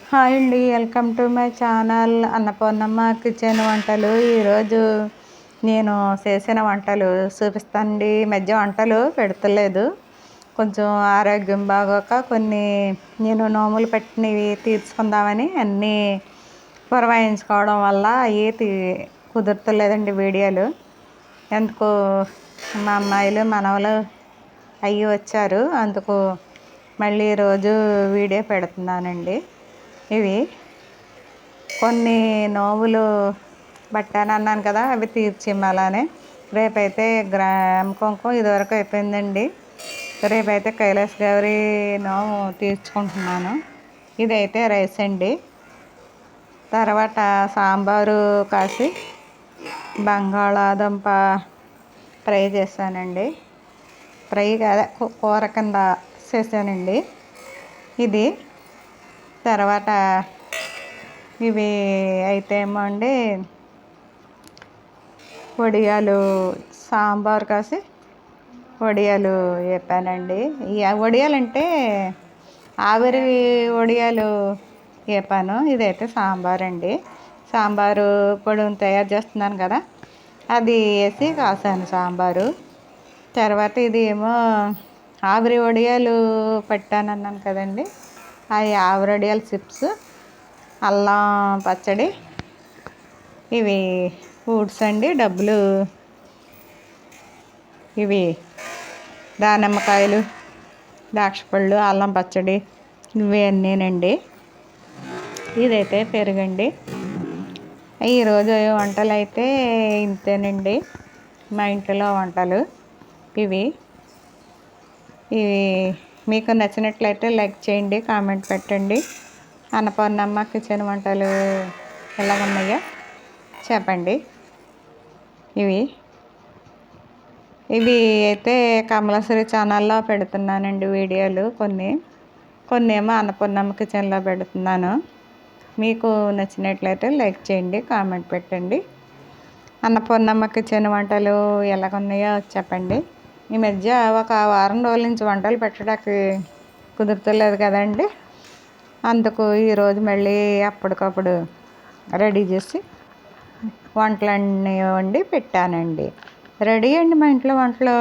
Hi అండి, welcome to my channel Annapurnamma kitchen వంటలు. ఈరోజు నేను చేసిన వంటలు చూపిస్తానండి. ఈ మధ్య వంటలు పెడతలేదు, కొంచెం ఆరోగ్యం బాగోక కొన్ని నేను నోములు పెట్టినవి తీర్చుకుందామని అన్నీ పురమాయించుకోవడం వల్ల అవి కుదరతలేదండి వీడియోలు. ఎందుకు మా అమ్మాయిలు మనవలు అవి వచ్చారు, అందుకు మళ్ళీ ఈరోజు వీడియో పెడుతున్నానండి. ఇవి కొన్ని నోములు పట్టానన్నాను కదా, అవి తీర్చిమ్మాలనే. రేపైతే గ్రామ కుంకుమ ఇదివరకు అయిపోయిందండి. రేపైతే కైలాస గౌరి నోము తీర్చుకుంటున్నాను. ఇదైతే రైస్ అండి. తర్వాత సాంబారు కాసి బంగాళాదుంప ఫ్రై చేశానండి. ఫ్రై కాదా, కూర కింద చేశానండి ఇది. తర్వాత ఇవి అయితే ఏమో అండి, వడియాలు సాంబార్ కాసి వడియాలు వేపానండి. ఈ వడియాలు అంటే ఆవిరి వడియాలు వేపాను. ఇదైతే సాంబార్ అండి. సాంబారు పొడి తయారు చేస్తున్నాను కదా, అది వేసి కాసాను సాంబారు. తర్వాత ఇది ఏమో ఆవిరి వడియాలు పెట్టానన్నాను కదండి, అవి ఆవిరి వడియాల చిప్స్, అల్లం పచ్చడి, ఇవి ఫ్రూట్స్ అండి, డబ్బులు, ఇవి దానిమ్మకాయలు, ద్రాక్షపళ్ళు, అల్లం పచ్చడి, ఇవి అన్నీనండి. ఇదైతే పెరుగండి. ఈరోజు వంటలు అయితే ఇంతేనండి, మా ఇంట్లో వంటలు ఇవి. మీకు నచ్చినట్లయితే లైక్ చేయండి, కామెంట్ పెట్టండి. అన్నపూర్ణమ్మ కిచెన్ వంటలు ఎలాగున్నాయో చెప్పండి. ఇవి అయితే కమలాశ్రీ ఛానల్లో పెడుతున్నానండి వీడియోలు. కొన్ని ఏమో అన్నపూర్ణమ్మ కిచెన్లో పెడుతున్నాను. మీకు నచ్చినట్లయితే లైక్ చేయండి, కామెంట్ పెట్టండి. అన్నపూర్ణమ్మ కిచెన్ వంటలు ఎలాగున్నాయో చెప్పండి. ఈ మధ్య ఒక వారం రోజుల నుంచి వంటలు పెట్టడానికి కుదురుతలేదు కదండి, అందుకు ఈరోజు మళ్ళీ అప్పటికప్పుడు రెడీ చేసి వంటలన్నీ వండి పెట్టానండి. రెడీ అండి మా ఇంట్లో వంటలు.